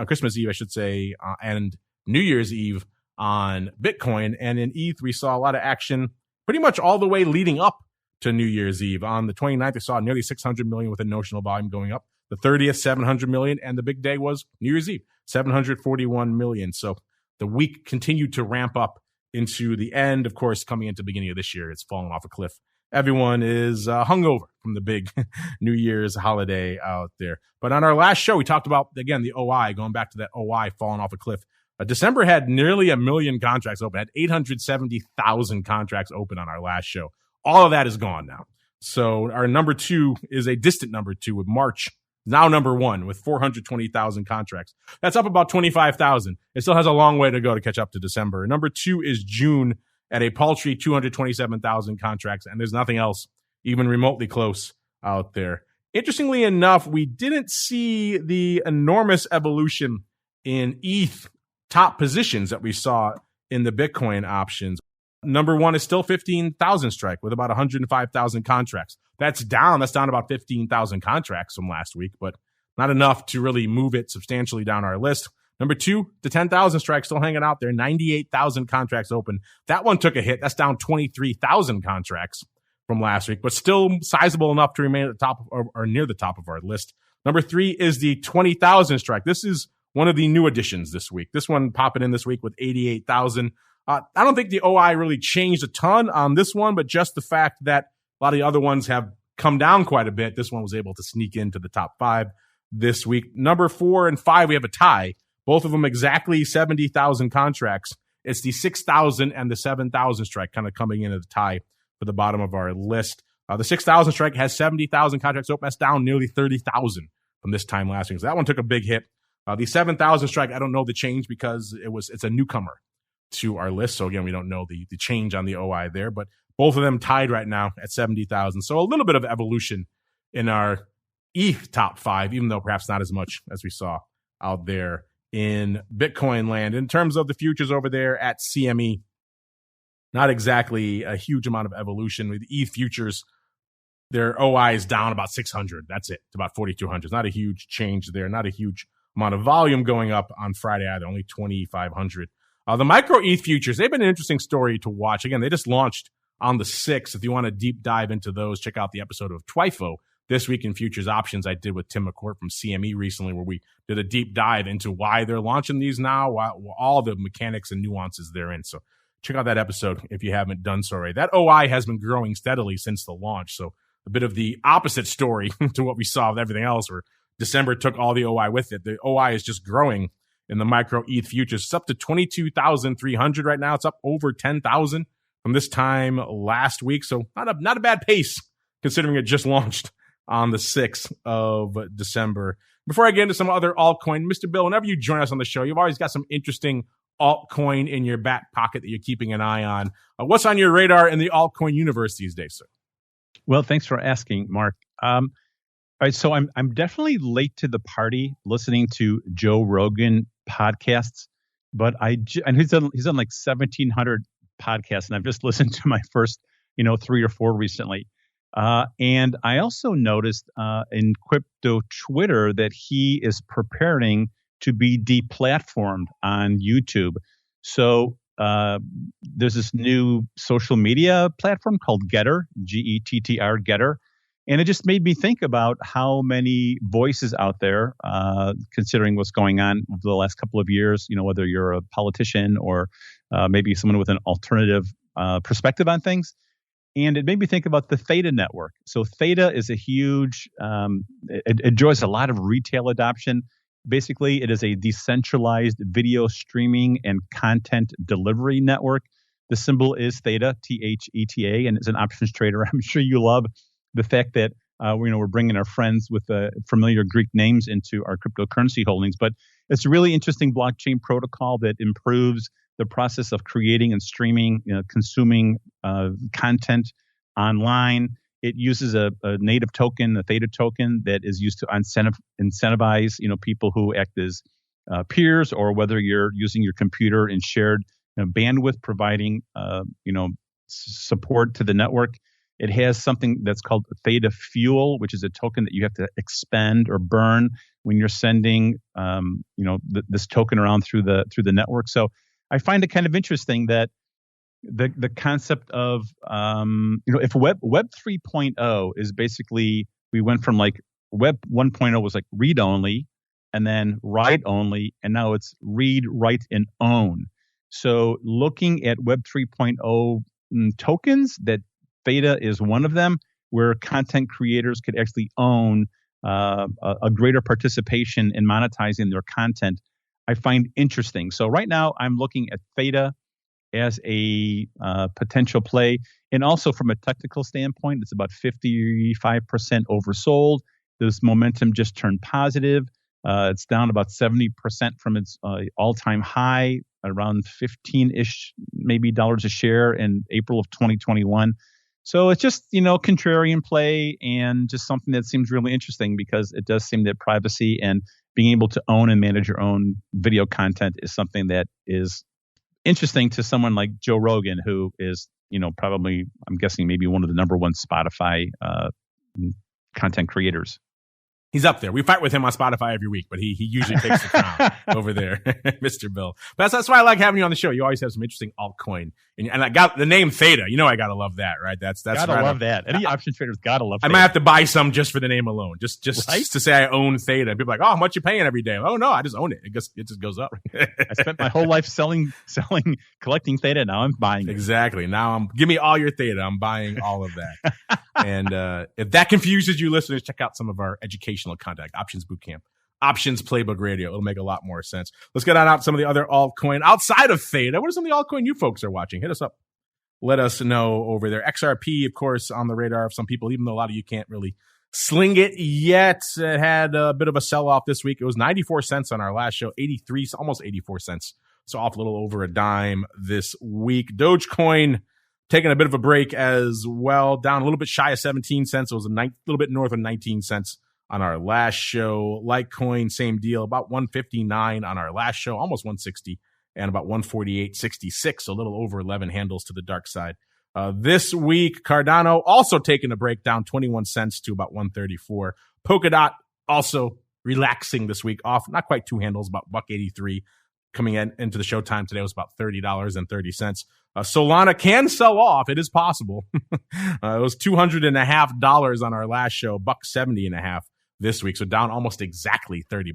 Christmas Eve, I should say, and New Year's Eve on Bitcoin. And in ETH, we saw a lot of action pretty much all the way leading up to New Year's Eve. On the 29th, we saw nearly 600 million with a notional volume going up. The 30th, 700 million. And the big day was New Year's Eve, 741 million. So the week continued to ramp up into the end. Of course, coming into the beginning of this year, it's fallen off a cliff. Everyone is hungover from the big New Year's holiday out there. But on our last show, we talked about, again, the OI, going back to that OI falling off a cliff. December had nearly 1 million contracts open, had 870,000 contracts open on our last show. All of that is gone now. So our number two is a distant number two, with March now number one with 420,000 contracts. That's up about 25,000. It still has a long way to go to catch up to December. Number two is June at a paltry 227,000 contracts, and there's nothing else even remotely close out there. Interestingly enough, we didn't see the enormous evolution in ETH top positions that we saw in the Bitcoin options. Number one is still 15,000 strike with about 105,000 contracts. That's down about 15,000 contracts from last week, but not enough to really move it substantially down our list. Number two, the 10,000 strike still hanging out there, 98,000 contracts open. That one took a hit. That's down 23,000 contracts from last week, but still sizable enough to remain at the top or near the top of our list. Number three is the 20,000 strike. This is one of the new additions this week. This one popping in this week with 88,000. I don't think the OI really changed a ton on this one, but just the fact that a lot of the other ones have come down quite a bit. This one was able to sneak into the top five this week. Number 4 and 5, we have a tie. Both of them exactly 70,000 contracts. It's the 6,000 and the 7,000 strike kind of coming into the tie for the bottom of our list. The 6,000 strike has 70,000 contracts open. That's down nearly 30,000 from this time last week. So that one took a big hit. The 7,000 strike, I don't know the change because it's a newcomer to our list. So again, we don't know the change on the OI there, but both of them tied right now at 70,000. So a little bit of evolution in our ETH top 5, even though perhaps not as much as we saw out there in Bitcoin land. In terms of the futures over there at CME, not exactly a huge amount of evolution. With ETH futures, their OI is down about 600. That's it. It's about 4,200. Not a huge change there. Not a huge amount of volume going up on Friday either. Only 2,500. The micro ETH futures, they've been an interesting story to watch. Again, they just launched on the 6th. If you want to deep dive into those, check out the episode of TWIFO, This Week in Futures Options, I did with Tim McCourt from CME recently, where we did a deep dive into why they're launching these now, all the mechanics and nuances therein. So check out that episode if you haven't done so already. That OI has been growing steadily since the launch. So a bit of the opposite story to what we saw with everything else, where December took all the OI with it. The OI is just growing in the micro ETH futures. It's up to 22,300 right now. It's up over 10,000 from this time last week. So not a bad pace considering it just launched on the 6th of December. Before I get into some other altcoin, Mr. Bill, whenever you join us on the show, you've always got some interesting altcoin in your back pocket that you're keeping an eye on. What's on your radar in the altcoin universe these days, sir? Well, thanks for asking, Mark. All right, so I'm definitely late to the party listening to Joe Rogan podcasts, but and he's done like 1,700 podcasts, and I've just listened to my first 3 or 4 recently. And I also noticed in crypto Twitter that he is preparing to be deplatformed on YouTube. So there's this new social media platform called Getter, Gettr, Getter. And it just made me think about how many voices out there, considering what's going on over the last couple of years, whether you're a politician or maybe someone with an alternative perspective on things. And it made me think about the Theta network. So Theta is a huge, it enjoys a lot of retail adoption. Basically, it is a decentralized video streaming and content delivery network. The symbol is Theta, THETA, and it's an options trader. I'm sure you love the fact that we're bringing our friends with familiar Greek names into our cryptocurrency holdings. But it's a really interesting blockchain protocol that improves the process of creating and streaming, consuming content online. It uses a native token, a Theta token, that is used to incentivize, people who act as peers, or whether you're using your computer in shared bandwidth, providing, support to the network. It has something that's called Theta Fuel, which is a token that you have to expend or burn when you're sending, this token around through the network. So I find it kind of interesting that the concept of, if Web 3.0 is basically, we went from like Web 1.0 was like read only, and then write only, and now it's read, write, and own. So looking at Web 3.0 tokens, that Theta is one of them, where content creators could actually own a greater participation in monetizing their content, I find interesting. So right now I'm looking at Theta as a potential play. And also from a technical standpoint, it's about 55% oversold. This momentum just turned positive. It's down about 70% from its all-time high, around 15-ish maybe dollars a share in April of 2021. So it's just, contrarian play, and just something that seems really interesting, because it does seem that privacy and being able to own and manage your own video content is something that is interesting to someone like Joe Rogan, who is, probably, I'm guessing, maybe one of the number one Spotify content creators. He's up there. We fight with him on Spotify every week, but he usually takes the crown over there, Mr. Bill. But that's why I like having you on the show. You always have some interesting altcoin. And I got the name Theta. I gotta love that, right? That's gotta right love that. Any option traders gotta love Theta. I might have to buy some just for the name alone, just right? to say I own Theta. And people are like, oh, how much you paying every day? Oh no, I just own it. It just goes up. I spent my whole life collecting Theta. Now I'm buying it. Exactly. Now give me all your Theta. I'm buying all of that. And if that confuses you listeners, check out some of our educational content, Options Bootcamp, Options Playbook Radio. It'll make a lot more sense. Let's get on out some of the other altcoin outside of Theta. What are some of the altcoin you folks are watching? Hit us up. Let us know over there. XRP, of course, on the radar of some people, even though a lot of you can't really sling it yet. It had a bit of a sell-off this week. It was 94 cents on our last show, 83, almost 84 cents. So off a little over a dime this week. Dogecoin taking a bit of a break as well, down a little bit shy of 17 cents. It was a little bit north of 19 cents on our last show. Litecoin, same deal, about 159 on our last show, almost 160, and about 148.66, so a little over 11 handles to the dark side. This week, Cardano also taking a break, down 21 cents to about 134. Polkadot also relaxing this week, off not quite 2 handles, about $1.83. Coming into the showtime today was about $30.30. Solana can sell off. It is possible. It was $200.50 on our last show, $170.50 this week. So down almost exactly $30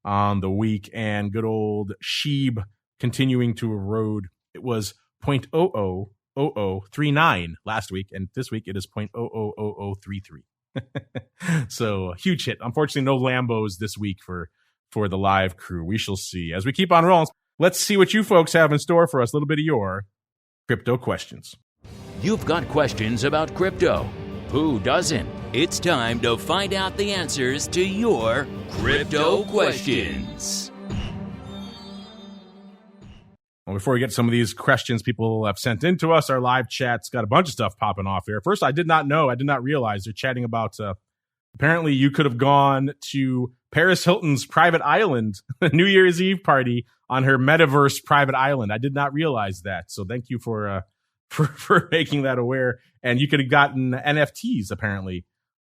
on the week. And good old SHIB continuing to erode. It was 0.000039 last week, and this week it is 0.000033. So a huge hit. Unfortunately, no Lambos this week for the live crew. We shall see. As we keep on rolling, let's see what you folks have in store for us. A little bit of your crypto questions. You've got questions about crypto. Who doesn't? It's time to find out the answers to your crypto questions. Well, before we get some of these questions people have sent in to us, our live chat's got a bunch of stuff popping off here. First, I did not realize they're chatting about apparently you could have gone to Paris Hilton's private island, New Year's Eve party on her metaverse private island. I did not realize that. So thank you for making that aware. And you could have gotten NFTs apparently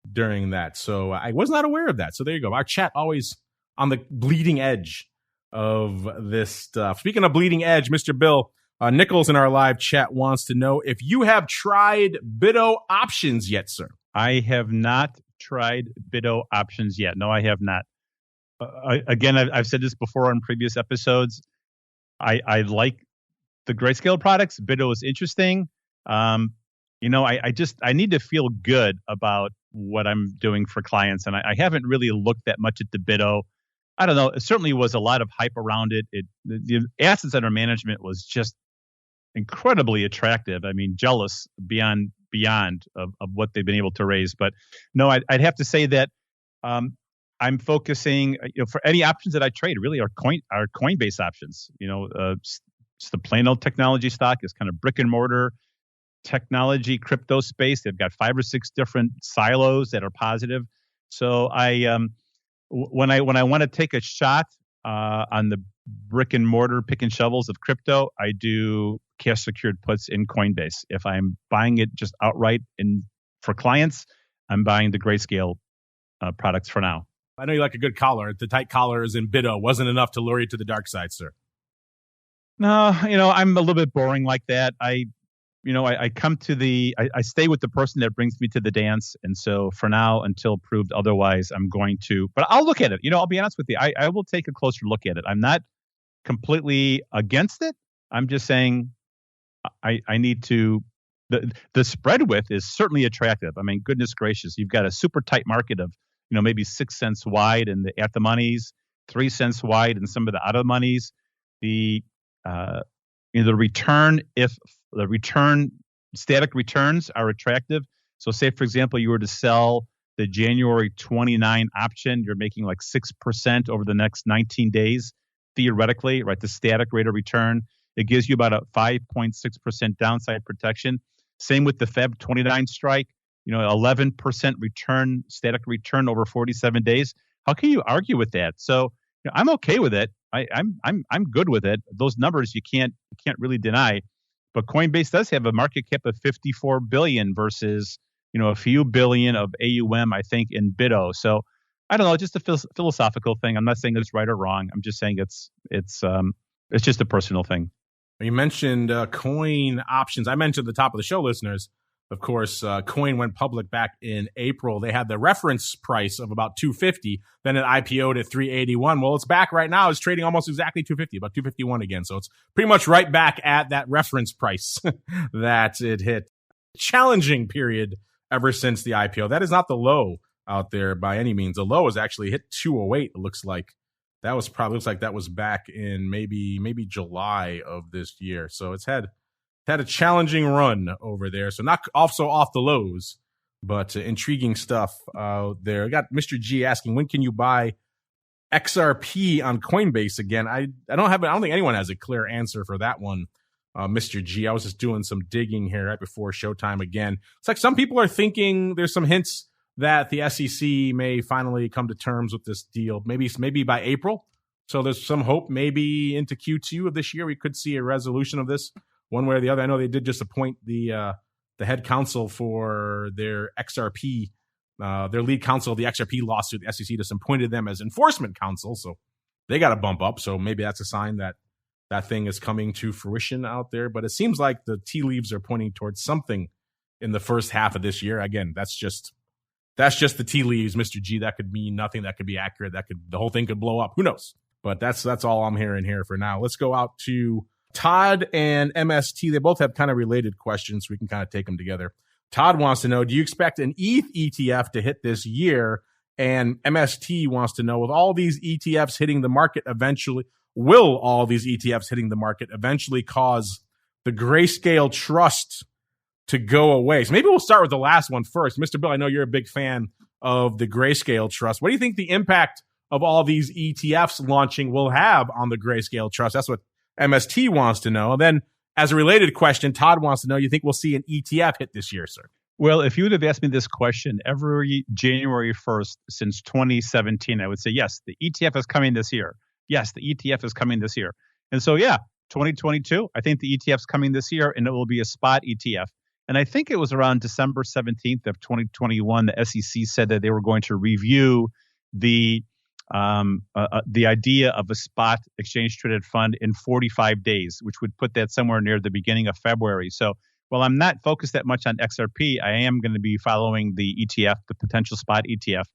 during that. So I was not aware of that. So there you go. Our chat always on the bleeding edge of this stuff. Speaking of bleeding edge, Mr. Bill Nichols in our live chat wants to know if you have tried BITO options yet, sir. I have not tried BITO options yet. No, I have not. Again, I've said this before on previous episodes. I like the grayscale products. BITO is interesting. I need to feel good about what I'm doing for clients, and I haven't really looked that much at the BITO. I don't know. It certainly was a lot of hype around it. The assets under management was just incredibly attractive. I mean, jealous beyond of what they've been able to raise. But no, I'd have to say that I'm focusing, for any options that I trade really are Coinbase options. It's the plain old technology stock. It's kind of brick and mortar technology, crypto space. They've got 5 or 6 different silos that are positive. So when I want to take a shot on the brick and mortar pick and shovels of crypto, I do cash secured puts in Coinbase. If I'm buying it just outright for clients, I'm buying the grayscale products for now. I know you like a good collar. The tight collars in BITO wasn't enough to lure you to the dark side, sir. No, I'm a little bit boring like that. I stay with the person that brings me to the dance. And so for now, until proved otherwise, I'm going to, but I'll look at it. I'll be honest with you. I will take a closer look at it. I'm not completely against it. I'm just saying I need to, the spread width is certainly attractive. I mean, goodness gracious, you've got a super tight market of, maybe 6 cents wide in the at the monies, 3 cents wide in some of the out of the monies. The return, if the static returns are attractive. So say, for example, you were to sell the January 29 option, you're making like 6% over the next 19 days, theoretically, right? The static rate of return, it gives you about a 5.6% downside protection. Same with the Feb 29 strike, 11% return, static return over 47 days. How can you argue with that? So I'm okay with it. I'm good with it. Those numbers you can't really deny. But Coinbase does have a market cap of 54 billion versus a few billion of AUM, I think, in BITO. So I don't know, just a philosophical thing. I'm not saying it's right or wrong. I'm just saying it's just a personal thing. You mentioned coin options. I mentioned at the top of the show, listeners. Of course, Coin went public back in April. They had the reference price of about $250. Then it IPO'd at $381. Well, it's back right now. It's trading almost exactly $250, about $251 again. So it's pretty much right back at that reference price that it hit. Challenging period ever since the IPO. That is not the low out there by any means. The low has actually hit 208. It looks like that was back in maybe July of this year. So it's had a challenging run over there. So not also off the lows, but intriguing stuff out there. I got Mr. G asking, when can you buy XRP on Coinbase again? I don't think anyone has a clear answer for that one, Mr. G. I was just doing some digging here right before showtime again. It's like some people are thinking there's some hints that the SEC may finally come to terms with this deal, maybe by April. So there's some hope maybe into Q2 of this year we could see a resolution of this one way or the other. I know they did just appoint the head counsel for their XRP, their lead counsel of the XRP lawsuit. The SEC just appointed them as enforcement counsel, so they got to bump up. So maybe that's a sign that that thing is coming to fruition out there. But it seems like the tea leaves are pointing towards something in the first half of this year. Again, that's just the tea leaves, Mr. G. That could mean nothing. That could be accurate. The whole thing could blow up. Who knows? But that's all I'm hearing here for now. Let's go out to Todd and MST. They both have kind of related questions. We can kind of take them together. Todd wants to know, do you expect an ETH ETF to hit this year? And MST wants to know, with all these ETFs hitting the market eventually, will all these ETFs hitting the market eventually cause the Grayscale Trust to go away? So maybe we'll start with the last one first. Mr. Bill, I know you're a big fan of the Grayscale Trust. What do you think the impact of all these ETFs launching will have on the Grayscale Trust? That's what MST wants to know. And then, as a related question, Todd wants to know, you think we'll see an ETF hit this year, sir? Well, if you would have asked me this question every January 1st since 2017, I would say, yes, the ETF is coming this year. Yes, the ETF is coming this year. And so, yeah, 2022, I think the ETF's coming this year, and it will be a spot ETF. And I think it was around December 17th of 2021, the SEC said that they were going to review the idea of a spot exchange traded fund in 45 days, which would put that somewhere near the beginning of February. So while I'm not focused that much on XRP, I am going to be following the ETF, the potential spot ETF.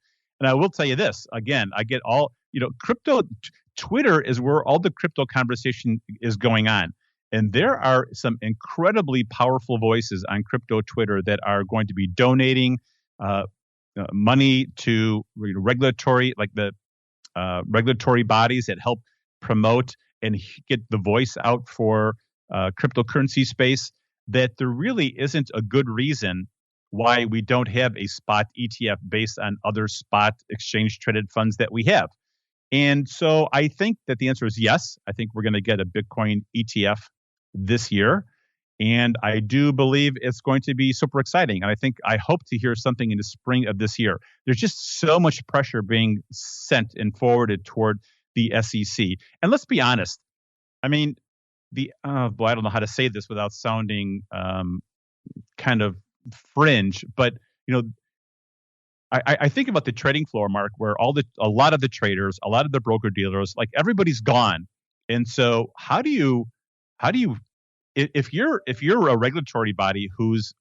And I will tell you this, again, I get all, crypto, Twitter is where all the crypto conversation is going on. And there are some incredibly powerful voices on crypto Twitter that are going to be donating money to regulatory, like the regulatory bodies that help promote and get the voice out for cryptocurrency space, that there really isn't a good reason why we don't have a spot ETF based on other spot exchange traded funds that we have. And so I think that the answer is yes. I think we're going to get a Bitcoin ETF this year. And I do believe it's going to be super exciting. And I hope to hear something in the spring of this year. There's just so much pressure being sent and forwarded toward the SEC. And let's be honest. I mean, I don't know how to say this without sounding kind of fringe, but I think about the trading floor, Mark, where a lot of the traders, a lot of the broker dealers, like everybody's gone. And so how do you if you're a regulatory body whose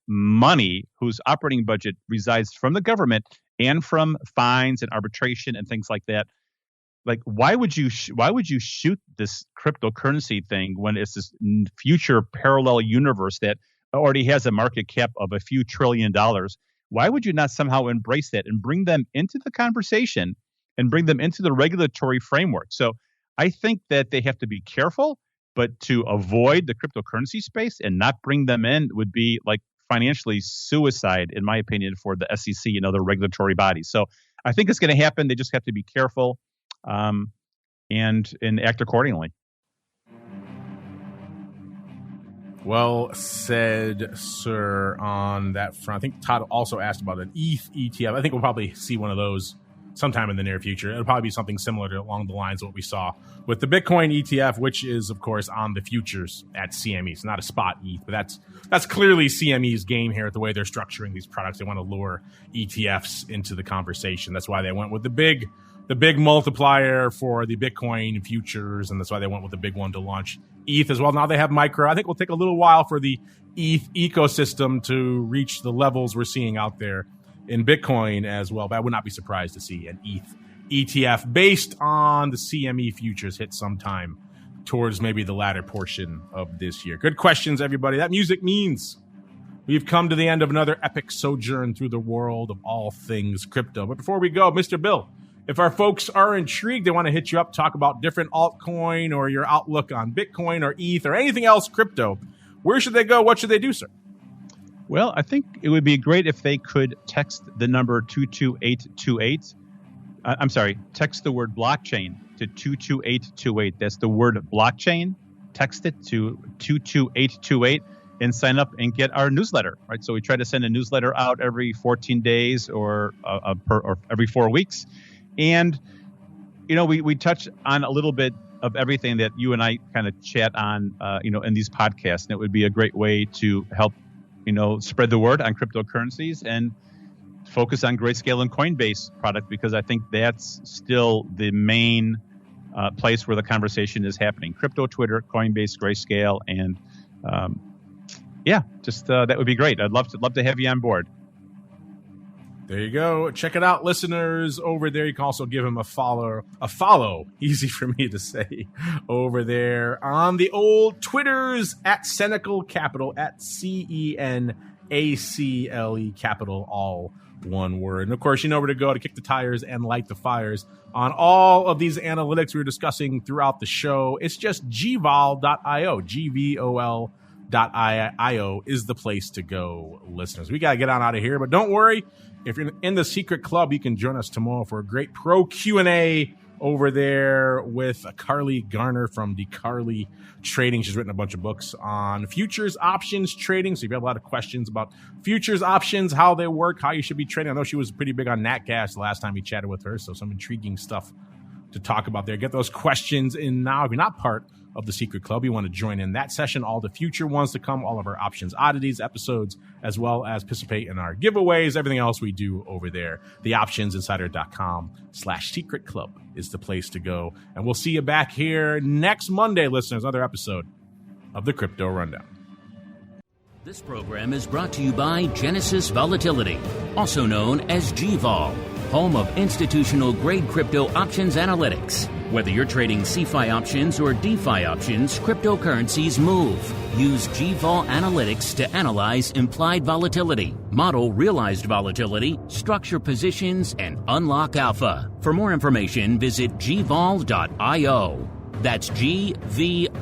operating budget resides from the government and from fines and arbitration and things like that, like why would you shoot this cryptocurrency thing when it's this future parallel universe that already has a market cap of a few $1 trillion? Why would you not somehow embrace that and bring them into the conversation and bring them into the regulatory framework? So I think that they have to be careful, but to avoid the cryptocurrency space and not bring them in would be like financially suicide, in my opinion, for the SEC and other regulatory bodies. So I think it's going to happen. They just have to be careful and act accordingly. Well said, sir, on that front. I think Todd also asked about an ETH ETF. I think we'll probably see one of those sometime in the near future. It'll probably be something similar to along the lines of what we saw with the Bitcoin ETF, which is, of course, on the futures at CME. It's not a spot ETH, but that's clearly CME's game here at the way they're structuring these products. They want to lure ETFs into the conversation. That's why they went with the big multiplier for the Bitcoin futures, and that's why they went with the big one to launch ETH as well. Now they have micro. I think it'll take a little while for the ETH ecosystem to reach the levels we're seeing out there in Bitcoin as well, but I would not be surprised to see an ETH ETF based on the CME futures hit sometime towards maybe the latter portion of this year. Good questions, everybody. That music means we've come to the end of another epic sojourn through the world of all things crypto. But before we go, Mr. Bill, if our folks are intrigued, they want to hit you up, talk about different altcoin or your outlook on Bitcoin or ETH or anything else crypto, where should they go? What should they do, sir? Well, I think it would be great if they could text the number 22828. Text the word blockchain to 22828. That's the word blockchain. Text it to 22828 and sign up and get our newsletter, right? So we try to send a newsletter out every 14 days or every 4 weeks. And, we touch on a little bit of everything that you and I kind of chat on, in these podcasts. And it would be a great way to help, spread the word on cryptocurrencies and focus on Grayscale and Coinbase product, because I think that's still the main place where the conversation is happening. Crypto, Twitter, Coinbase, Grayscale, and that would be great. I'd love to have you on board. There you go. Check it out, listeners, over there. You can also give him a follow, easy for me to say, over there on the old Twitters at CENACLE Capital, at CENACLE Capital, all one word. And of course, you know where to go to kick the tires and light the fires on all of these analytics we were discussing throughout the show. It's just gvol.io, GVOL.io is the place to go, listeners. We got to get on out of here, but don't worry. If you're in the secret club, you can join us tomorrow for a great pro Q&A over there with Carly Garner from DeCarly Trading. She's written a bunch of books on futures options trading. So if you have a lot of questions about futures options, how they work, how you should be trading. I know she was pretty big on NatGas the last time we chatted with her. So some intriguing stuff to talk about there. Get those questions in now. If you're not part of the Secret Club, you want to join in that session, all the future ones to come, all of our options oddities episodes, as well as participate in our giveaways, everything else we do over there. theoptionsinsider.com/secret club is the place to go. And we'll see you back here next Monday, listeners, another episode of the Crypto Rundown. This program is brought to you by Genesis Volatility, also known as GVol, home of institutional-grade crypto options analytics. Whether you're trading CeFi options or DeFi options, cryptocurrencies move. Use GVol Analytics to analyze implied volatility, model realized volatility, structure positions, and unlock alpha. For more information, visit gvol.io. That's GVOL.io.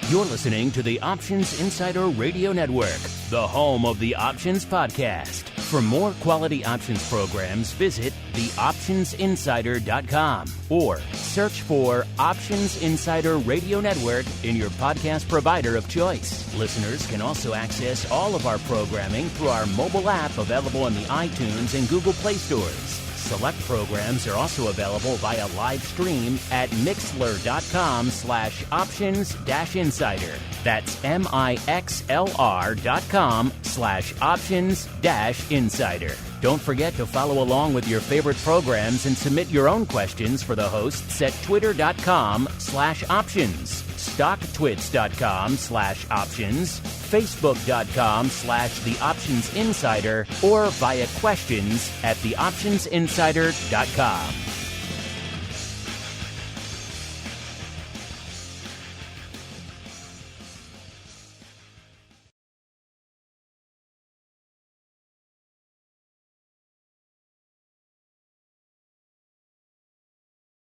You're listening to the Options Insider Radio Network, the home of the Options Podcast. For more quality options programs, visit theoptionsinsider.com or search for Options Insider Radio Network in your podcast provider of choice. Listeners can also access all of our programming through our mobile app available in the iTunes and Google Play stores. Select programs are also available via live stream at mixlr.com/options-insider. That's mixlr.com/options-insider. Don't forget to follow along with your favorite programs and submit your own questions for the hosts at twitter.com/options, stocktwits.com/options, facebook.com/theoptionsinsider, or via questions at theoptionsinsider.com.